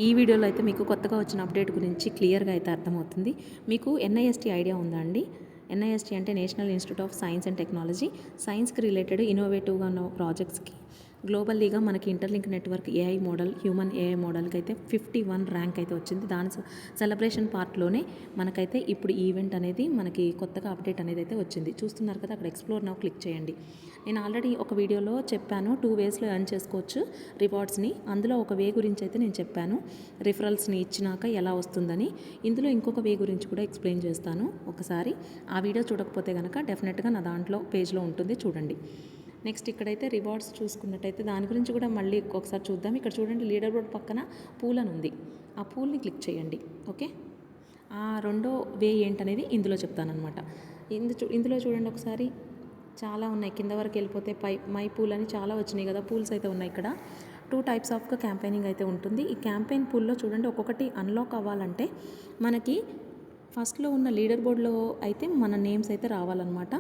ఈ వీడియోలో అయితే మీకు కొత్తగా వచ్చిన అప్డేట్ గురించి క్లియర్గా అయితే అర్థమవుతుంది. మీకు ఎన్ఐఎస్టీ ఐడియా ఉందా అండి? ఎన్ఐఎస్టీ అంటే national institute of science and technology. సైన్స్కి రిలేటెడ్ ఇన్నోవేటివ్గా ఉన్న ప్రాజెక్ట్స్కి గ్లోబల్లీగా మనకి interlink network AI model, human AI మోడల్కి అయితే 51 ర్యాంక్ అయితే వచ్చింది. దాని సెలబ్రేషన్ పార్ట్లోనే మనకైతే ఇప్పుడు ఈవెంట్ అనేది మనకి కొత్తగా అప్డేట్ అనేది అయితే వచ్చింది. చూస్తున్నారు కదా, అక్కడ ఎక్స్ప్లోర్ నౌ క్లిక్ చేయండి. నేను ఆల్రెడీ ఒక వీడియోలో చెప్పాను 2 వేస్లో ఎర్న్ చేసుకోవచ్చు రివార్డ్స్ని. అందులో ఒక వే గురించి అయితే నేను చెప్పాను, రిఫరల్స్ని ఇచ్చినాక ఎలా వస్తుందని. ఇందులో ఇంకొక వే గురించి కూడా ఎక్స్ప్లెయిన్ చేస్తాను. ఒకసారి ఆ వీడియో చూడకపోతే కనుక డెఫినెట్గా నా దాంట్లో పేజ్లో ఉంటుంది, చూడండి. నెక్స్ట్ ఇక్కడైతే రివార్డ్స్ చూసుకున్నట్టయితే దాని గురించి కూడా మళ్ళీ ఒకసారి చూద్దాం. ఇక్కడ చూడండి, లీడర్ బోర్డ్ పక్కన పూల్ అని ఉంది. ఆ పూల్ని క్లిక్ చేయండి. ఓకే, ఆ రెండో వే ఏంటనేది ఇందులో చెప్తానమాట. ఇందులో చూడండి ఒకసారి, చాలా ఉన్నాయి. కింద వరకు వెళ్ళిపోతే మై పూల్ అని చాలా వచ్చినాయి కదా, పూల్స్ అయితే ఉన్నాయి. ఇక్కడ 2 టైప్స్ ఆఫ్ క్యాంపెయినింగ్ అయితే ఉంటుంది. ఈ క్యాంపెయిన్ పూల్లో చూడండి, ఒక్కొక్కటి అన్లాక్ అవ్వాలంటే మనకి ఫస్ట్లో ఉన్న లీడర్ బోర్డులో అయితే మన నేమ్స్ అయితే రావాలన్నమాట.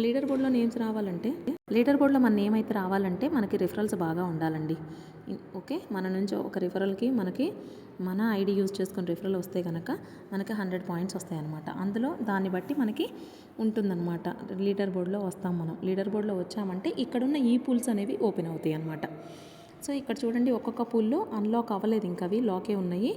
లీడర్ బోర్డులో నేమ్స్ రావాలంటే, లీడర్ బోర్డులో మన నేమ్ అయితే రావాలంటే మనకి రిఫరల్స్ బాగా ఉండాలండి. ఓకే, మన నుంచి ఒక రిఫరల్కి మనకి మన ఐడి యూజ్ చేసుకుని రిఫరల్ వస్తే కనుక మనకి 100 పాయింట్స్ వస్తాయి అన్నమాట. అందులో దాన్ని బట్టి మనకి ఉంటుందన్నమాట. లీడర్ బోర్డులో వస్తాం మనం. లీడర్ బోర్డులో వచ్చామంటే ఇక్కడున్న ఈ పూల్స్ అనేవి ఓపెన్ అవుతాయి అన్నమాట. సో ఇక్కడ చూడండి, ఒక్కొక్క పూల్లో అన్లాక్ అవ్వలేదు, ఇంకా అవి లాకే ఉన్నాయి.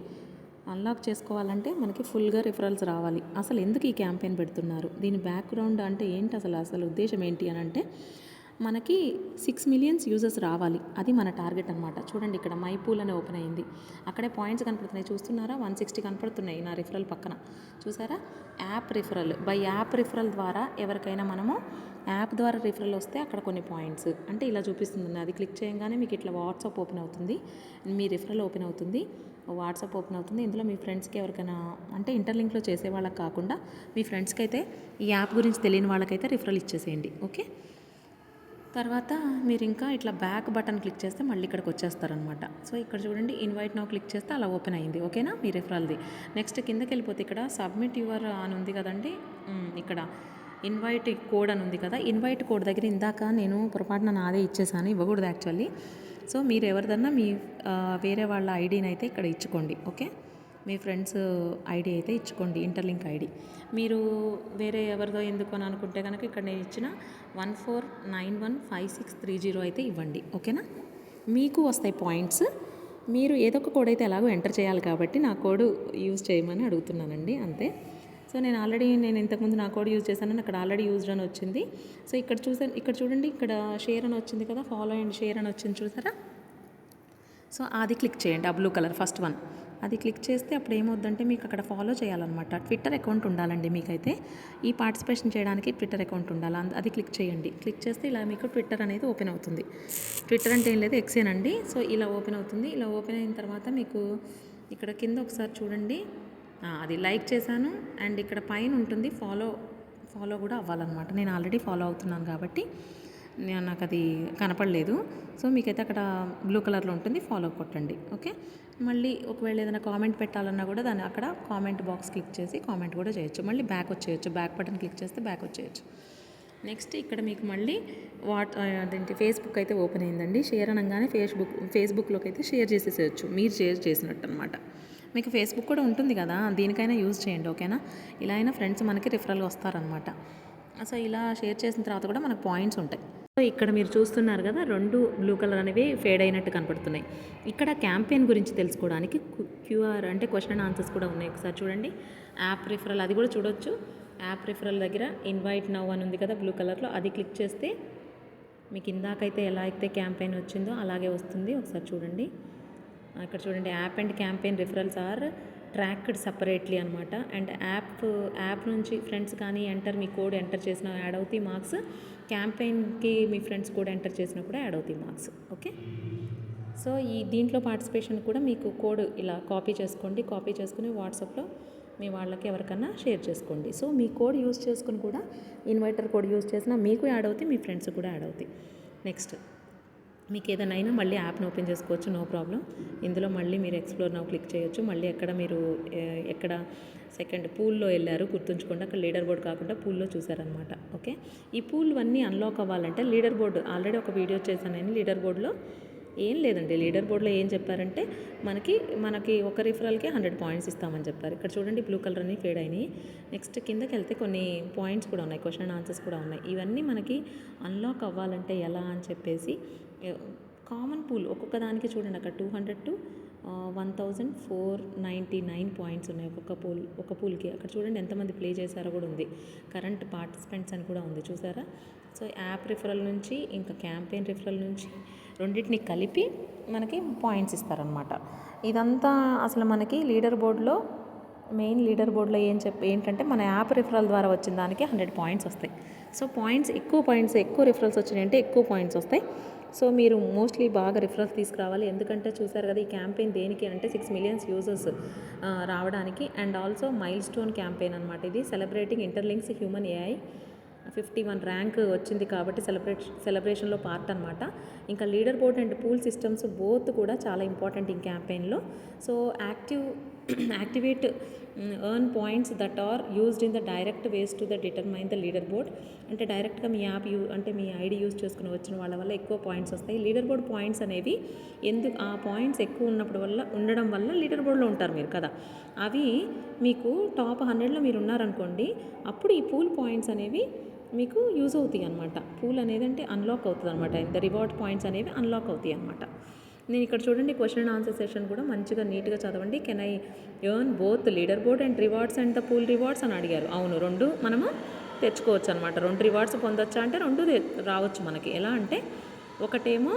అన్లాక్ చేసుకోవాలంటే మనకి ఫుల్గా రిఫరల్స్ రావాలి. అసలు ఎందుకు ఈ క్యాంపెయిన్ పెడుతున్నారు, దీని బ్యాక్గ్రౌండ్ అంటే ఏంటి, అసలు ఉద్దేశం ఏంటి అని అంటే, మనకి 6 మిలియన్స్ యూజర్స్ రావాలి. అది మన టార్గెట్ అనమాట. చూడండి, ఇక్కడ మై పూల్ అని ఓపెన్ అయింది. అక్కడే పాయింట్స్ కనపడుతున్నాయి, చూస్తున్నారా? 160 కనపడుతున్నాయి నా రిఫరల్ పక్కన. చూసారా? App referral, by app referral ద్వారా ఎవరికైనా మనము యాప్ ద్వారా రిఫరల్ వస్తే అక్కడ కొన్ని పాయింట్స్ అంటే ఇలా చూపిస్తుంది. అది క్లిక్ చేయగానే మీకు ఇట్లా వాట్సాప్ ఓపెన్ అవుతుంది, మీ రిఫరల్ ఓపెన్ అవుతుంది, వాట్సాప్ ఓపెన్ అవుతుంది. ఇందులో మీ ఫ్రెండ్స్కి ఎవరికైనా అంటే ఇంటర్లింక్లో చేసే వాళ్ళకి కాకుండా మీ ఫ్రెండ్స్కి అయితే ఈ యాప్ గురించి తెలియని వాళ్ళకైతే రిఫరల్ ఇచ్చేసేయండి. ఓకే, తర్వాత మీరు ఇంకా ఇట్లా బ్యాక్ బటన్ క్లిక్ చేస్తే మళ్ళీ ఇక్కడికి వచ్చేస్తారనమాట. సో ఇక్కడ చూడండి, ఇన్వైట్ నౌ క్లిక్ చేస్తే అలా ఓపెన్ అయింది. ఓకేనా, మీ రిఫరల్ది. నెక్స్ట్ కిందకి వెళ్ళిపోతే ఇక్కడ సబ్మిట్ యువర్ అని ఉంది కదండి, ఇక్కడ ఇన్వైట్ కోడ్ అని ఉంది కదా. ఇన్వైట్ కోడ్ దగ్గర ఇందాక నేను పొరపాటున నాదే ఇచ్చేసాను, ఇవ్వకూడదు యాక్చువల్లీ. సో మీరు ఎవరిదన్నా మీ వేరే వాళ్ళ ఐడిని అయితే ఇక్కడ ఇచ్చుకోండి. ఓకే, మీ ఫ్రెండ్స్ ఐడి అయితే ఇచ్చుకోండి, ఇంటర్లింక్ ఐడి. మీరు వేరే ఎవరిదో ఎందుకు అని అనుకుంటే కనుక ఇక్కడ నేను ఇచ్చిన 14915630 అయితే ఇవ్వండి. ఓకేనా, మీకు వస్తాయి పాయింట్స్. మీరు ఏదో ఒక కోడ్ అయితే ఎలాగో ఎంటర్ చేయాలి కాబట్టి నా కోడ్ యూజ్ చేయమని అడుగుతున్నానండి, అంతే. సో నేను ఇంతకుముందు నా కోడ్ యూజ్ చేశానని అక్కడ ఆల్రెడీ యూజ్డ్ అని వచ్చింది. సో ఇక్కడ చూడండి, ఇక్కడ షేర్ అని వచ్చింది కదా, ఫాలో అండ్ షేర్ అని వచ్చింది, చూసారా? సో అది క్లిక్ చేయండి, ఆ బ్లూ కలర్ ఫస్ట్ వన్. అది క్లిక్ చేస్తే అప్పుడు ఏమవుద్దంటే మీకు అక్కడ ఫాలో చేయాలన్నమాట. ట్విట్టర్ అకౌంట్ ఉండాలండి మీకైతే. ఈ పార్టిసిపేషన్ చేయడానికి ట్విట్టర్ అకౌంట్ ఉండాలి. అది క్లిక్ చేయండి. క్లిక్ చేస్తే ఇలా మీకు ట్విట్టర్ అనేది ఓపెన్ అవుతుంది. ట్విట్టర్ అంటే ఏం లేదు, ఎక్సేనండి. సో ఇలా ఓపెన్ అవుతుంది. ఇలా ఓపెన్ అయిన తర్వాత మీకు ఇక్కడ కింద ఒకసారి చూడండి, అది లైక్ చేశాను. అండ్ ఇక్కడ పైన ఉంటుంది ఫాలో కూడా అవ్వాలన్నమాట. నేను ఆల్రెడీ ఫాలో అవుతున్నాను కాబట్టి నాకు అది కనపడలేదు. సో మీకైతే అక్కడ బ్లూ కలర్లో ఉంటుంది, ఫాలో కొట్టండి. ఓకే, మళ్ళీ ఒకవేళ ఏదైనా కామెంట్ పెట్టాలన్నా కూడా దాన్ని అక్కడ కామెంట్ బాక్స్ క్లిక్ చేసి కామెంట్ కూడా చేయొచ్చు. మళ్ళీ బ్యాక్ వచ్చేయచ్చు, బ్యాక్ బటన్ క్లిక్ చేస్తే బ్యాక్ వచ్చేయచ్చు. నెక్స్ట్ ఇక్కడ మీకు మళ్ళీ అదేంటి ఫేస్బుక్ అయితే ఓపెన్ అయిందండి. షేర్ అనగానే ఫేస్బుక్లోకి అయితే షేర్ చేసేసేయచ్చు, మీరు షేర్ చేసినట్టు అనమాట. మీకు ఫేస్బుక్ కూడా ఉంటుంది కదా, దీనికైనా యూజ్ చేయండి. ఓకేనా, ఇలా అయినా ఫ్రెండ్స్ మనకి రిఫరల్ వస్తారనమాట. సో ఇలా షేర్ చేసిన తర్వాత కూడా మనకు పాయింట్స్ ఉంటాయి. సో ఇక్కడ మీరు చూస్తున్నారు కదా, 2 బ్లూ కలర్ అనేవి ఫేడ్ అయినట్టు కనపడుతున్నాయి. ఇక్కడ క్యాంపెయిన్ గురించి తెలుసుకోవడానికి క్యూఆర్ అంటే క్వశ్చన్ అండ్ ఆన్సర్స్ కూడా ఉన్నాయి. ఒకసారి చూడండి, యాప్ రిఫరల్ అది కూడా చూడొచ్చు. యాప్ రిఫరల్ దగ్గర ఇన్వైట్ నౌ అని ఉంది కదా బ్లూ కలర్లో, అది క్లిక్ చేస్తే మీకు ఇందాకైతే ఎలా అయితే క్యాంపెయిన్ వచ్చిందో అలాగే వస్తుంది. ఒకసారి చూడండి, ఇక్కడ చూడండి, app and campaign referrals are tracked separately అనమాట. అండ్ యాప్ నుంచి ఫ్రెండ్స్ కానీ మీ కోడ్ ఎంటర్ చేసినా యాడ్ అవుతాయి మార్క్స్. క్యాంపెయిన్కి మీ ఫ్రెండ్స్ కోడ్ ఎంటర్ చేసినా కూడా యాడ్ అవుతాయి మార్క్స్. ఓకే, సో దీంట్లో పార్టిసిపేషన్ కూడా మీకు కోడ్ ఇలా కాపీ చేసుకుని వాట్సాప్లో మీ వాళ్ళకి ఎవరికన్నా షేర్ చేసుకోండి. సో మీ కోడ్ యూజ్ చేసుకుని కూడా ఇన్వైటర్ కోడ్ యూజ్ చేసినా మీకు యాడ్ అవుతాయి, మీ ఫ్రెండ్స్ కూడా యాడ్ అవుతాయి. నెక్స్ట్ మీకు ఏదైనా మళ్ళీ యాప్ని ఓపెన్ చేసుకోవచ్చు, నో ప్రాబ్లం. ఇందులో మళ్ళీ మీరు ఎక్స్ప్లోర్ నౌ క్లిక్ చేయొచ్చు. మళ్ళీ ఎక్కడ సెకండ్ పూల్లో వెళ్ళారు గుర్తుంచుకోండి, అక్కడ లీడర్ బోర్డ్ కాకుండా పూల్లో చూసారనమాట. ఓకే, ఈ పూల్ అన్నీ అన్లాక్ అవ్వాలంటే లీడర్ బోర్డు ఆల్రెడీ ఒక వీడియో చేశాను నేను. లీడర్ బోర్డులో ఏం లేదండి, లీడర్ బోర్డులో ఏం చెప్పారంటే మనకి ఒక రిఫరల్కి 100 పాయింట్స్ ఇస్తామని చెప్పారు. ఇక్కడ చూడండి బ్లూ కలర్ అని ఫేడ్ అయినాయి. నెక్స్ట్ కిందకి వెళ్తే కొన్ని పాయింట్స్ కూడా ఉన్నాయి, క్వశ్చన్ అండ్ ఆన్సర్స్ కూడా ఉన్నాయి. ఇవన్నీ మనకి అన్లాక్ అవ్వాలంటే ఎలా అని చెప్పేసి కామన్ పూల్ ఒక్కొక్క దానికి చూడండి, అక్కడ 200 to 1499 పాయింట్స్ ఉన్నాయి ఒక పూల్కి. అక్కడ చూడండి ఎంతమంది ప్లే చేశారో కూడా ఉంది, కరెంట్ పార్టిసిపెంట్స్ అని కూడా ఉంది, చూసారా. సో యాప్ రిఫరల్ నుంచి ఇంకా క్యాంపెయిన్ రిఫరల్ నుంచి రెండింటిని కలిపి మనకి పాయింట్స్ ఇస్తారనమాట. ఇదంతా అసలు మనకి లీడర్ బోర్డులో ఏంటంటే మన యాప్ రిఫరల్ ద్వారా వచ్చిన దానికి 100 పాయింట్స్ వస్తాయి. సో ఎక్కువ రిఫరల్స్ వచ్చినాయంటే ఎక్కువ పాయింట్స్ వస్తాయి. సో మీరు మోస్ట్లీ బాగా రిఫరల్స్ తీసుకురావాలి. ఎందుకంటే చూసారు కదా, ఈ క్యాంపెయిన్ దేనికి అంటే 6 million యూజర్స్ రావడానికి. And also milestone campaign అనమాట ఇది. Celebrating interlinks human AI 51 rank వచ్చింది కాబట్టి సెలబ్రేషన్లో పార్ట్ అనమాట. ఇంకా leaderboard and pool systems both కూడా చాలా ఇంపార్టెంట్ ఈ క్యాంపెయిన్లో. So activate earn points that are used in the direct ways to the determine the leaderboard. అంటే డైరెక్ట్గా మీ యాప్ మీ ఐడి యూజ్ చేసుకుని వచ్చిన వాళ్ళ వల్ల ఎక్కువ పాయింట్స్ వస్తాయి. లీడర్ బోర్డ్ పాయింట్స్ అనేవి ఆ పాయింట్స్ ఎక్కువ ఉండడం వల్ల లీడర్ బోర్డ్లో ఉంటారు మీరు కదా. అవి మీకు టాప్ 100లో మీరు ఉన్నారనుకోండి, అప్పుడు ఈ పూల్ పాయింట్స్ అనేవి మీకు యూజ్ అవుతాయి అనమాట. పూల్ అనేది అంటే అన్లాక్ అవుతుంది అనమాట. ద రివార్డ్ పాయింట్స్ అనేవి అన్లాక్ అవుతాయి అనమాట. నేను ఇక్కడ చూడండి క్వశ్చన్ అండ్ ఆన్సర్ సెషన్ కూడా మంచిగా నీట్గా చదవండి. Can I earn both leader board and rewards and the pool rewards అని అడిగారు. అవును, 2 మనము తెచ్చుకోవచ్చు అనమాట. 2 రివార్డ్స్ పొందొచ్చా అంటే 2 రావచ్చు మనకి. ఎలా అంటే ఒకటేమో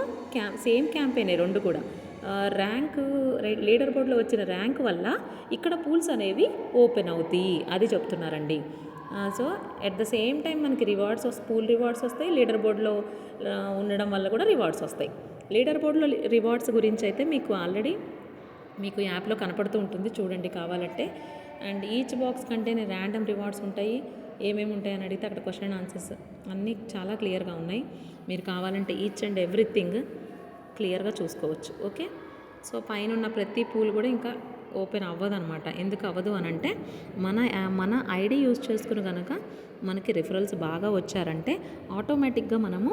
సేమ్ క్యాంపెయిన్ 2 కూడా లీడర్ బోర్డులో వచ్చిన ర్యాంక్ వల్ల ఇక్కడ పూల్స్ అనేవి ఓపెన్ అవుతాయి, అది చెప్తున్నారండి. So at the same time మనకి పూల్ రివార్డ్స్ వస్తాయి, లీడర్ బోర్డులో ఉండడం వల్ల కూడా రివార్డ్స్ వస్తాయి. లీడర్ బోర్డులో రివార్డ్స్ గురించి అయితే మీకు ఆల్రెడీ యాప్లో కనపడుతూ ఉంటుంది, చూడండి కావాలంటే. అండ్ ఈచ్ బాక్స్ కంటేనే ర్యాండమ్ రివార్డ్స్ ఉంటాయి. ఏమేమి ఉంటాయని అడిగితే అక్కడ క్వశ్చన్ అండ్ ఆన్సర్స్ అన్నీ చాలా క్లియర్గా ఉన్నాయి. మీరు కావాలంటే ఈచ్ అండ్ ఎవ్రీథింగ్ క్లియర్గా చూసుకోవచ్చు. ఓకే, సో పైన ఉన్న ప్రతి పూల్ కూడా ఇంకా ఓపెన్ అవ్వదు అనమాట. ఎందుకు అవ్వదు అని అంటే మన ఐడి యూజ్ చేసుకుని కనుక మనకి రిఫరల్స్ బాగా వచ్చారంటే ఆటోమేటిక్గా మనము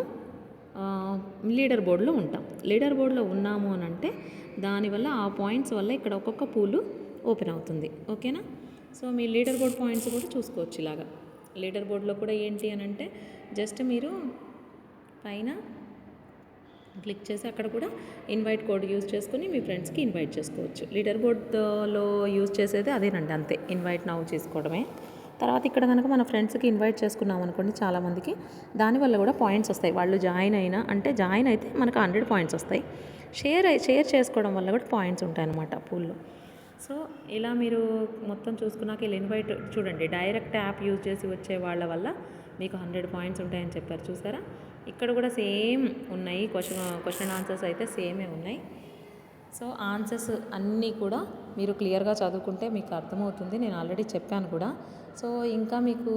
లీడర్ బోర్డులో ఉంటాం. లీడర్ బోర్డులో ఉన్నాము అని అంటే దానివల్ల ఆ పాయింట్స్ వల్ల ఇక్కడ ఒక్కొక్క పూలు ఓపెన్ అవుతుంది. ఓకేనా. సో మీ లీడర్ బోర్డ్ పాయింట్స్ కూడా చూసుకోవచ్చు ఇలాగా. లీడర్ బోర్డులో కూడా ఏంటి అని అంటే జస్ట్ మీరు పైన క్లిక్ చేసి అక్కడ కూడా ఇన్వైట్ కోడ్ యూజ్ చేసుకుని మీ ఫ్రెండ్స్కి ఇన్వైట్ చేసుకోవచ్చు. లీడర్ బోర్డ్లో యూజ్ చేసేది అదేనండి, అంతే, ఇన్వైట్ నౌ చేసుకోవడమే. తర్వాత ఇక్కడ కనుక మన ఫ్రెండ్స్కి ఇన్వైట్ చేసుకున్నాం అనుకోండి చాలామందికి, దానివల్ల కూడా పాయింట్స్ వస్తాయి. వాళ్ళు జాయిన్ అయితే మనకు 100 పాయింట్స్ వస్తాయి. షేర్ చేసుకోవడం వల్ల కూడా పాయింట్స్ ఉంటాయి అన్నమాట పూల్లో. సో ఇలా మీరు మొత్తం చూసుకున్నాక ఇలా ఇన్వైట్ చూడండి, డైరెక్ట్ యాప్ యూజ్ చేసి వచ్చే వాళ్ళ వల్ల మీకు 100 పాయింట్స్ ఉంటాయని చెప్పారు, చూసారా. ఇక్కడ కూడా సేమ్ ఉన్నాయి, క్వశ్చన్ ఆన్సర్స్ అయితే సేమే ఉన్నాయి. సో ఆన్సర్స్ అన్నీ కూడా మీరు క్లియర్గా చదువుకుంటే మీకు అర్థమవుతుంది. నేను ఆల్రెడీ చెప్పాను కూడా. సో ఇంకా మీకు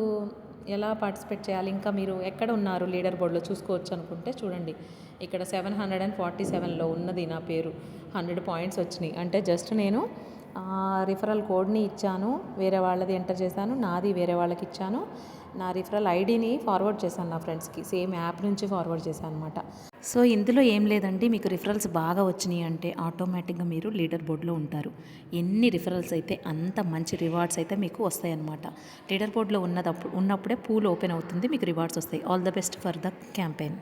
ఎలా పార్టిసిపేట్ చేయాలి, ఇంకా మీరు ఎక్కడ ఉన్నారు లీడర్ బోర్డులో చూసుకోవచ్చు అనుకుంటే చూడండి, ఇక్కడ 747లో ఉన్నది నా పేరు. 100 పాయింట్స్ వచ్చినాయి అంటే జస్ట్ నేను రిఫరల్ కోడ్ని ఇచ్చాను, వేరే వాళ్ళది ఎంటర్ చేశాను, నాది వేరే వాళ్ళకి ఇచ్చాను, నా రిఫరల్ ఐడిని ఫార్వర్డ్ చేశాను నా ఫ్రెండ్స్కి, సేమ్ యాప్ నుంచి ఫార్వర్డ్ చేశాను అనమాట. సో ఇందులో ఏం లేదండి, మీకు రిఫరల్స్ బాగా వచ్చినాయి అంటే ఆటోమేటిక్గా మీరు లీడర్ బోర్డులో ఉంటారు. ఎన్ని రిఫరల్స్ అయితే అంత మంచి రివార్డ్స్ అయితే మీకు వస్తాయన్నమాట. లీడర్ బోర్డులో ఉన్నప్పుడే పూల్ ఓపెన్ అవుతుంది, మీకు రివార్డ్స్ వస్తాయి. All the best for the campaign.